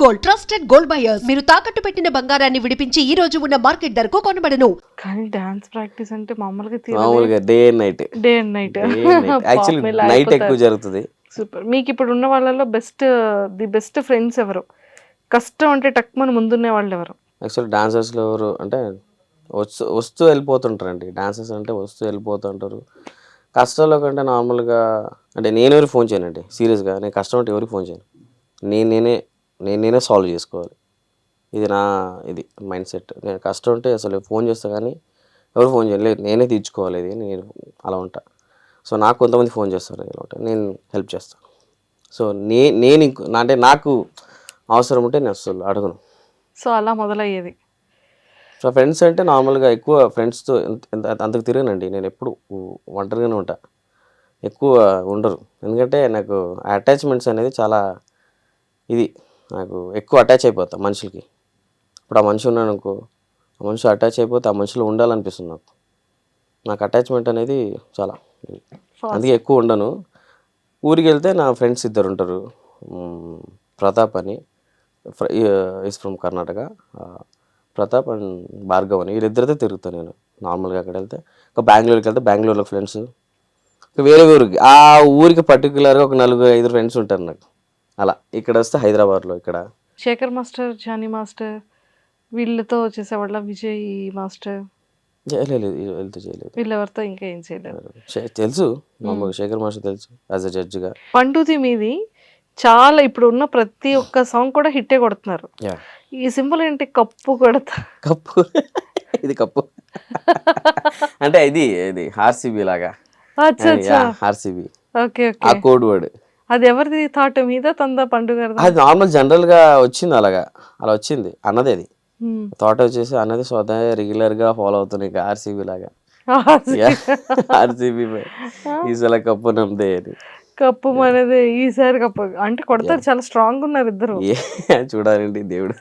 Gold, trusted gold buyers. మీరు తాకట్టు పెట్టిన బంగారాన్ని విడిపించి ఈ రోజు ఉన్న మార్కెట్ ధరకు కొనబడను. కానీ డాన్స్ ప్రాక్టీస్ అంటే మామూలుగా day and night day and night actually night ఎక్కువ జరుగుతుంది. సూపర్. మీకు ఇప్పుడు ఉన్న వాళ్ళలో ది బెస్ట్ ఫ్రెండ్స్ ఎవరు? కష్టం అంటే టక్మని ముందున్న వాళ్ళు ఎవరు? యాక్చువల్లీ డాన్సర్స్లో ఎవరు అంటే వస్తూ వెళ్ళిపోతుంటారండి. డాన్సర్స్ అంటే వస్తూ వెళ్ళిపోతుంటారు. కష్టంలో కంటే నార్మల్గా అంటే నేను ఎవరికి ఫోన్ చేయనండి. సీరియస్గా నేను కష్టం అంటే ఎవరికి ఫోన్ చేయను. నేనే సాల్వ్ చేసుకోవాలి. ఇది మైండ్ సెట్. నేను కష్టం ఉంటే అసలు ఫోన్ చేస్తా కానీ ఎవరు ఫోన్ చేయను. లేదు నేనే తీర్చుకోవాలి. ఇది నేను అలా ఉంటా. సో నాకు కొంతమంది ఫోన్ చేస్తారు, ఇలా ఉంటా, నేను హెల్ప్ చేస్తాను. సో నేను అంటే నాకు అవసరం ఉంటే నేను అసలు అడగను. సో అలా మొదలయ్యేది. సో ఫ్రెండ్స్ అంటే నార్మల్గా ఎక్కువ ఫ్రెండ్స్తో అంతకు తిరగనండి. నేను ఎప్పుడు ఒంటరిగానే ఉంటా, ఎక్కువ ఉండరు. ఎందుకంటే నాకు అటాచ్మెంట్స్ అనేది చాలా నాకు ఎక్కువ అటాచ్ అయిపోతా మనుషులకి. ఇప్పుడు ఆ మనిషి ఉన్నాను అనుకో, ఆ మనిషి అటాచ్ అయిపోతే ఆ మనిషిలో ఉండాలనిపిస్తుంది నాకు అటాచ్మెంట్ అనేది చాలా. అందుకే ఎక్కువ ఉండను. ఊరికి వెళ్తే నా ఫ్రెండ్స్ ఇద్దరు ఉంటారు. ప్రతాప్ అని is from Karnataka, Pratap and Bhargav అని, వీళ్ళిద్దరితో తిరుగుతాను నేను నార్మల్గా. అక్కడ వెళ్తే బెంగళూరుకి వెళ్తే బెంగళూరులో ఫ్రెండ్స్, వేరే ఊరికి ఆ ఊరికి పర్టికులర్గా ఒక 4-5 ఫ్రెండ్స్ ఉంటారు నాకు. అలా ఇక్కడ వస్తే హైదరాబాద్లో ఇక్కడ శేఖర్ మాస్టర్, జానీ మాస్టర్ వీళ్ళతో చేసేవాళ్ళ, విజయ్ మాస్టర్ చేయలేదు, వెళ్తూ చేయలేదు. వీళ్ళెవరితో ఇంకా ఏం చేయలేదు. తెలుసు మామూలుగా శేఖర్ మాస్టర్ తెలుసు యాజ్ అ జడ్జిగా. పండుది మీది చాలా ఇప్పుడు ఉన్న ప్రతి ఒక్క సాంగ్ కూడా హిట్టే కొడుతున్నారు. ఈ సింపుల్ ఏంటి? కప్పు కొడతా. కప్పు ఇది కప్పు అంటే ఇది ఆర్సీబీ లాగా. ఆర్సీబీ ఓకే ఆ కోడ్ వర్డ్. అది ఎవరిది థాట్ మీద తందా పండుగ? అది నార్మల్ జనరల్ గా వచ్చింది, అలా వచ్చింది అన్నది. అది థాట్ వచ్చేసి అన్నది స్వతహా రెగ్యులర్ గా ఫాలో అవుతుంది. ఇక ఆర్సీబీ లాగా ఆర్సీబీ ఈసారి కప్పు నమ్మదే అని. కప్పు అనేది ఈసారి కప్పు అంటే కొడతారు. చాలా స్ట్రాంగ్ ఉన్నారు ఇద్దరు. చూడాలండి దేవుడు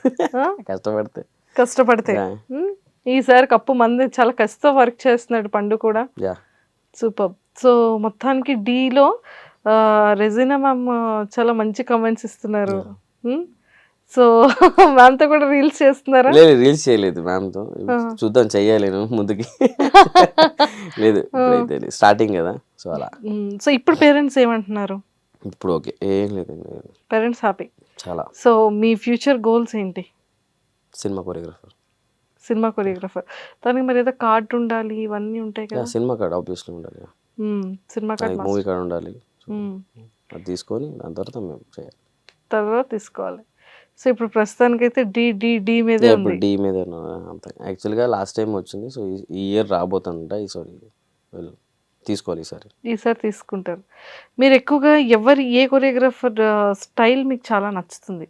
కష్టపడితే. ఈసారి కప్పు మంది చాలా కష్టం వర్క్ చేస్తున్నాడు పండు కూడా. సూపర్. సో మొత్తానికి డీలో రెజినా మ్యామ్ చాలా మంచి కమెంట్స్ ఇస్తున్నారు. సో మ్యామ్తో కూడా రీల్స్ చేస్తున్నారా? లేదు, రీల్స్ చేయలేదు మ్యామ్తో. చూద్దాం, చెయ్యాలి ముందుకి. లేదు ఇప్పుడైతే స్టార్టింగ్ కదా, సో అలా. సో ఇప్పుడు పేరెంట్స్ ఏమంటున్నారు? ఇప్పుడు ఓకే, ఏం లేదండి, పేరెంట్స్ హ్యాపీ చాలా. సో మీ ఫ్యూచర్ గోల్స్ ఏంటి? Cinema choreographer. Cinema choreographer. దానికి మరి ఏదో కార్డ్ ఉండాలి, ఇవన్నీ ఉంటాయి కదా. సినిమా కార్డ్ ఆబ్వియస్లీ ఉండాలి. సినిమా కార్డ్, మూవీ కార్డ్ ఉండాలి. అది తీసుకొని దాని తర్వాత మేము చేయాలి, తర్వాత తీసుకోవాలి. సో ఇప్పుడు ప్రస్తుతానికైతే డి మీదే ఉంది. డి మీద అంతే. యాక్చువల్గా లాస్ట్ టైం వచ్చింది, సో ఈ ఇయర్ రాబోతుందంట. ఈసారి తీసుకోవాలి, ఈసారి తీసుకుంటారు. మీరు ఎక్కువగా ఏ కొరియోగ్రాఫర్ స్టైల్ మీకు చాలా నచ్చుతుంది?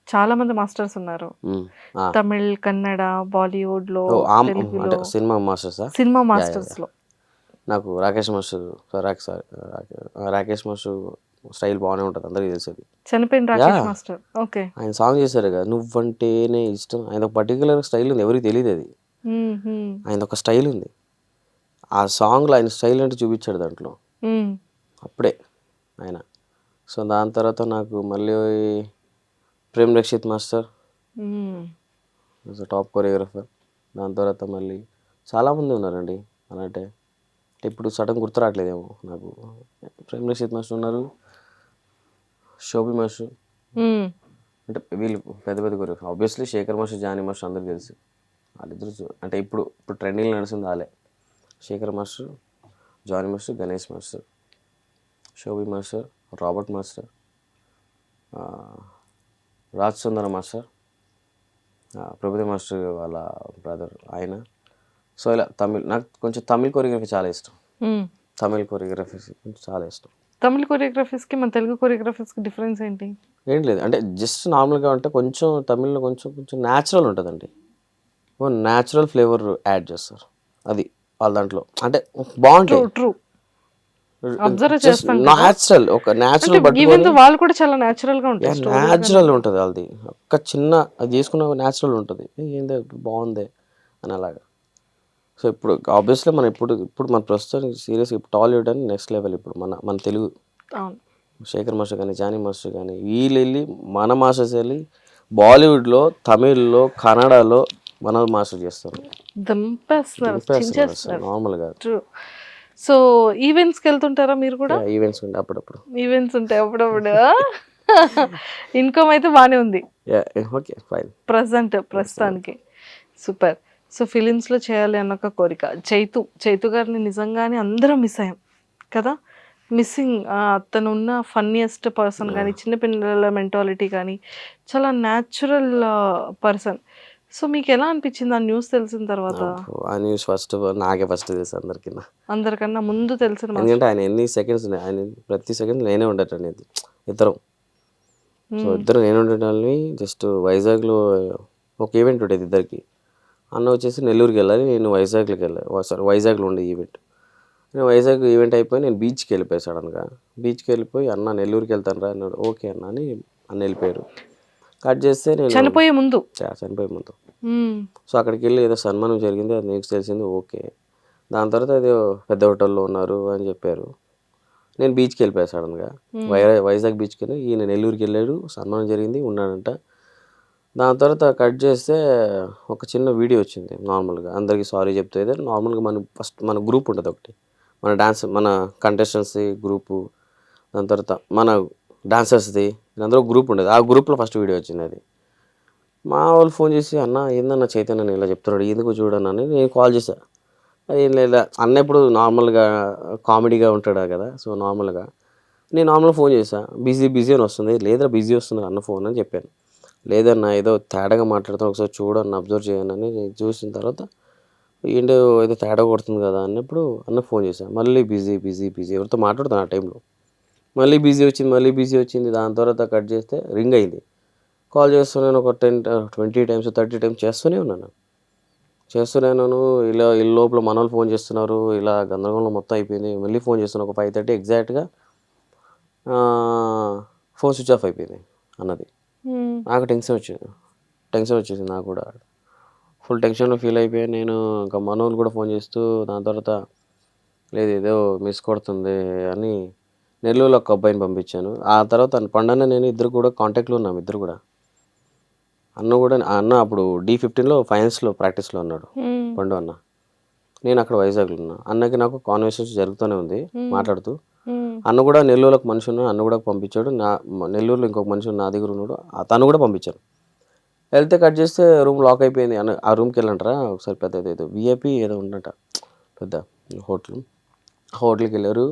చాలా మంది మాస్టర్స్ ఉన్నారు, తమిళ్, కన్నడ, బాలీవుడ్ లో, తెలుగులో. సినిమా మాస్టర్స్, సినిమా మాస్టర్స్ లో నాకు రాకేష్ మాస్టర్ స్టైల్ బాగానే ఉంటుంది, అందరికీ తెలిసేది. చనిపోయిన రాకేష్ మాస్టర్. ఓకే, ఆయన సాంగ్ చేశారు కదా, నువ్వంటేనే ఇష్టం. ఆయన ఒక పర్టికులర్ స్టైల్ ఉంది, ఎవరికి తెలియదు అది. ఆయన ఒక స్టైల్ ఉంది, ఆ సాంగ్లో ఆయన స్టైల్ అంటే చూపించాడు దాంట్లో అప్పుడే ఆయన. సో దాని తర్వాత నాకు మళ్ళీ Prem Rakshit master, top choreographer. దాని తర్వాత మళ్ళీ చాలామంది ఉన్నారండి. అలాంటి ఇప్పుడు సడన్ గుర్తు రావట్లేదేమో నాకు. ప్రేమ్ రక్షిత్ మాస్టర్ ఉన్నారు, శోభి మాస్టర్, అంటే వీళ్ళు పెద్ద choreographer. Obviously Shekhar master, Jani master అందరికీ తెలుసు. వాళ్ళిద్దరు అంటే ఇప్పుడు ట్రెండింగ్ నడుస్తుంది వాళ్ళే. Shekhar master, Jani master, Ganesh master, Shobhi master, Robert master, Raj Sundara master, Prabhudeva master వాళ్ళ బ్రదర్ ఆయన. సో ఇలా నాకు కొంచెం తమిళ్ కొరియోగ్రఫీ చాలా ఇష్టం. తమిళ్ కొరియోగ్రఫీ చాలా ఇష్టం. తమిళ్ కొరియోగ్రఫీస్కి మన తెలుగు కొరియోగ్రఫీస్కి డిఫరెన్స్ ఏంటి? ఏం లేదు, అంటే జస్ట్ నార్మల్గా అంటే కొంచెం తమిళ్లో కొంచెం న్యాచురల్ ఉంటుందండి. న్యాచురల్ ఫ్లేవర్ యాడ్ చేస్తారు, అది వాళ్ళ దాంట్లో అంటే బాగుంటుంది. ట్రూ అబ్జర్వ్ చేస్తాను. న్యాచురల్, ఒక న్యాచురల్ ఈవెన్ వాళ్ళు కూడా చాలా న్యాచురల్ గా ఉంటాయి. న్యాచురల్ ఉంటుంది వాళ్ళది. ఒక చిన్న అది చేసుకున్న న్యాచురల్ ఉంటుంది, ఏందే బాగుంది అని అలాగా. సో ఇప్పుడు ఆబ్వియస్లీ మనం ఇప్పుడు మన ప్రస్తుతం సీరియస్గా ఇప్పుడు టాలీవుడ్ అని నెక్స్ట్ లెవెల్ ఇప్పుడు మన తెలుగు. శేఖర్ మాస్టర్ కానీ జానీ మాస్టర్ కానీ వీళ్ళు వెళ్ళి మన మాస్టర్స్ వెళ్ళి బాలీవుడ్లో తమిళ్లో కన్నడలో మన మాస్టర్ చేస్తారు దంపేస్తున్నారు, చించేస్తున్నారు. నార్మల్గా ట్రూ. సో ఈవెంట్స్కి వెళ్తుంటారా మీరు కూడా? ఈవెంట్స్ ఉండే అప్పుడప్పుడు. ఈవెంట్స్ ఉంటాయి అప్పుడప్పుడు. ఇన్కమ్ అయితే బాగానే ఉంది ఓకే ఫైన్. ప్రస్తుతానికి. సూపర్. సో ఫిలిమ్స్లో చేయాలి అన్న ఒక కోరిక. చైతు గారిని నిజంగానే అందరం మిస్ అయ్యాం కదా. మిస్సింగ్. అతను ఉన్న ఫన్నీయెస్ట్ పర్సన్ కానీ, చిన్నపిల్లల మెంటాలిటీ కానీ, చాలా న్యాచురల్ పర్సన్. సో మీకు ఎలా అనిపించింది ఆ న్యూస్ తెలిసిన తర్వాత? ఆ న్యూస్ ఫస్ట్ నాకే ఫస్ట్ తెలుసు అందరికన్నా ముందు తెలిసిన ఎందుకంటే ఆయన ఎన్ని సెకండ్స్ ఆయన ప్రతి సెకండ్ నేనే ఉండేటండి అనేది ఇద్దరం. సో ఇద్దరు నేను ఉండేటాన్ని జస్ట్ వైజాగ్లో ఒక ఈవెంట్ ఉండేది ఇద్దరికి. అన్న వచ్చేసి నెల్లూరుకి వెళ్ళాలి, నేను వైజాగ్లోకి వెళ్ళాలి. సారీ వైజాగ్లో ఉండే ఈవెంట్. నేను వైజాగ్ ఈవెంట్ అయిపోయి నేను బీచ్కి వెళ్ళిపోయి సడన్గా. బీచ్కి వెళ్ళిపోయి అన్న నెల్లూరుకి వెళ్తాను రా అన్నాడు. ఓకే అన్న అని అన్న వెళ్ళిపోయారు. కట్ చేస్తే నేను చనిపోయే ముందు. సో అక్కడికి వెళ్ళి ఏదో సన్మానం జరిగింది, అది నీకు తెలిసింది. ఓకే. దాని తర్వాత ఏదో పెద్ద హోటల్లో ఉన్నారు అని చెప్పారు. నేను బీచ్కి వెళ్ళిపోయాను సడన్గా. వైజాగ్ బీచ్కి వెళ్ళి ఈయన నెల్లూరుకి వెళ్ళాడు, సన్మానం జరిగింది, ఉన్నాడంట. దాని తర్వాత కట్ చేస్తే ఒక చిన్న వీడియో వచ్చింది నార్మల్గా. అందరికీ సారీ చెప్తే నార్మల్గా మన గ్రూప్ ఉంటుంది ఒకటి, మన డాన్స్ మన కంటెస్టెంట్స్ది గ్రూపు, దాని తర్వాత మన డాన్సర్స్ది, అందరూ గ్రూప్ ఉండేది. ఆ గ్రూప్లో ఫస్ట్ వీడియో వచ్చింది. అది మా వాళ్ళు ఫోన్ చేసి అన్న ఏందన్న చైతన్య ఇలా చెప్తున్నాడు ఎందుకు చూడన్నా అని నేను కాల్ చేశాను. ఏం లేదా అన్న ఎప్పుడు నార్మల్గా కామెడీగా ఉంటాడా కదా. సో నార్మల్గా నేను నార్మల్గా ఫోన్ చేశాను. బిజీ అని వస్తుంది. లేదా బిజీ వస్తుంది అన్న ఫోన్ అని చెప్పాను. లేదన్నా ఏదో తేడాగా మాట్లాడుతాను, ఒకసారి చూడన్న అబ్జర్వ్ చేయను అని చూసిన తర్వాత ఏంటో ఏదో తేడా కొడుతుంది కదా అన్నప్పుడు అన్న ఫోన్ చేశాను. మళ్ళీ బిజీ ఎవరితో మాట్లాడుతాను ఆ టైంలో. మళ్ళీ బిజీ వచ్చింది. దాని తర్వాత కట్ చేస్తే రింగ్ అయింది. కాల్ చేస్తున్నాను ఒక 20 టైమ్స్ 30 టైమ్స్ చేస్తూనే ఉన్నాను. ఇలా ఈ లోపల మన వాళ్ళు ఫోన్ చేస్తున్నారు, ఇలా గందరగోళం మొత్తం అయిపోయింది. మళ్ళీ ఫోన్ చేస్తున్నాను ఒక 5:30 ఎగ్జాక్ట్గా. ఫోన్ స్విచ్ ఆఫ్ అయిపోయింది అన్నది. నాకు టెన్షన్ వచ్చేసింది నాకు కూడా. ఫుల్ టెన్షన్లో ఫీల్ అయిపోయాను నేను. ఇంకా మన వాళ్ళు కూడా ఫోన్ చేస్తూ దాని తర్వాత లేదు ఏదో మిస్ కొడుతుంది అని నెల్లూరులో ఒక అబ్బాయిని పంపించాను. ఆ తర్వాత పండన్న నేను ఇద్దరు కూడా కాంటాక్ట్లో ఉన్నాము. ఇద్దరు కూడా అన్న అప్పుడు D15లో ఫైనాన్స్లో ప్రాక్టీస్లో ఉన్నాడు పండు అన్న. నేను అక్కడ వైజాగ్లో ఉన్నా. అన్నకి నాకు కాన్వర్సేషన్ జరుగుతూనే ఉంది మాట్లాడుతూ. అన్న కూడా నెల్లూరులో ఒక మనిషి ఉన్నాడు, అన్న కూడా పంపించాడు. నెల్లూరులో ఇంకొక మనిషి నా దగ్గర ఉన్నాడు, తను కూడా పంపించాను. వెళ్తే కట్ చేస్తే రూమ్ లాక్ అయిపోయింది. అన్న ఆ రూమ్కి వెళ్ళంటారా ఒకసారి, పెద్ద ఏదో VIP ఏదో ఉందంట పెద్ద హోటల్కి వెళ్ళారు.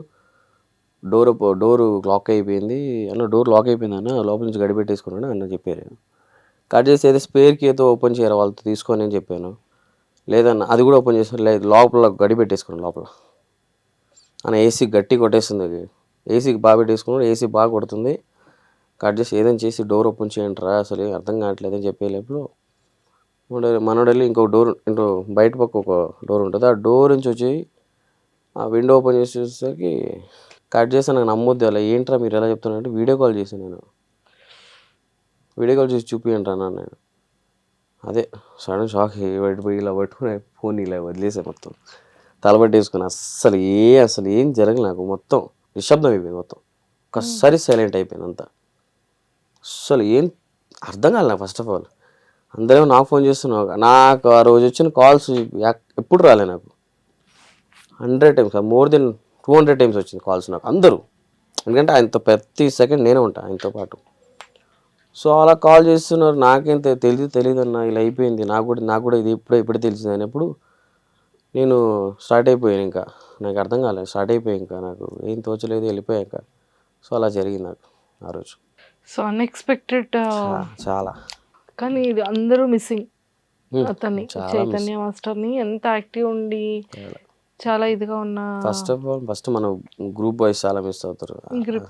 డోరు లాక్ అయిపోయింది అన్న. డోర్ లాక్ అయిపోయింది అన్న, లోపల నుంచి గడిపెట్టేసుకున్నాడు అన్న చెప్పారు. కట్ చేసి ఏదో స్పేర్కి ఏదో ఓపెన్ చేయాలి వాళ్ళతో తీసుకొని అని చెప్పాను. లేదన్న అది కూడా ఓపెన్ చేసాను. లేదు లోపల గడిపెట్టేసుకున్నాను లోపల అన్న. ఏసీ గట్టి కొట్టేస్తుంది, ఏసీకి బాగా పెట్టేసుకున్నాడు, ఏసీ బాగా కొడుతుంది. కట్ చేసి ఏదైనా చేసి డోర్ ఓపెన్ చేయండి రా, అసలు అర్థం కావట్లేదు అని చెప్పే లోపల మనోడు వెళ్ళి ఇంకో బయట పక్క ఒక డోర్ ఉంటుంది, ఆ డోర్ నుంచి వచ్చి ఆ విండో ఓపెన్ చేసి చూసేసరికి కట్ చేసి నాకు నమ్మొద్దు. అలా ఏంట్రా మీరు ఎలా చెప్తున్నారంటే వీడియో కాల్ చేశాను నేను. వీడియో కాల్ చేసి చూపియండి అన్నా నేను. అదే సడన్ షాక్ పడిపోయి ఇలా పట్టుకుని ఫోన్ ఇలా వదిలేసాను మొత్తం తలబట్టేసుకుని. అసలు ఏం జరగలేదు నాకు. మొత్తం నిశ్శబ్దం అయిపోయింది మొత్తం. ఒక్కసారి సైలెంట్ అయిపోయింది అంతా. అసలు ఏం అర్థం కాలేదు నాకు. ఫస్ట్ ఆఫ్ ఆల్ అందరేమో నాకు ఫోన్ చేస్తున్నావు. నాకు ఆ రోజు వచ్చిన కాల్స్ ఎప్పుడు రాలే నాకు. 100 టైమ్స్ మోర్ దెన్ 200 టైమ్స్ వచ్చింది కాల్స్ నాకు అందరూ. ఎందుకంటే ఆయనతో ప్రతి సెకండ్ నేనే ఉంటాను ఆయనతో పాటు. సో అలా కాల్ చేస్తున్నారు. నాకేం తెలియదు అన్న ఇలా అయిపోయింది. నాకు కూడా ఇది ఇప్పుడే తెలిసింది అయినప్పుడు నేను స్టార్ట్ అయిపోయాను. ఇంకా నాకు అర్థం కాలేదు. స్టార్ట్ అయిపోయాయి, ఇంకా నాకు ఏం తోచలేదు, వెళ్ళిపోయాక. సో అలా జరిగింది నాకు ఆ రోజు. సో అన్ఎక్స్పెక్టెడ్ చాలా. కానీ ఇది అందరూ మిస్సింగ్ అతన్ని, చైతన్య మాస్టర్ని. ఎంత యాక్టివ్ ఉండి చాలా ఇదిగా ఉన్న ఫస్ట్ ఆఫ్ ఆల్ మన గ్రూప్ వైస్ చాలా మిస్ అవుతారు. గ్రూప్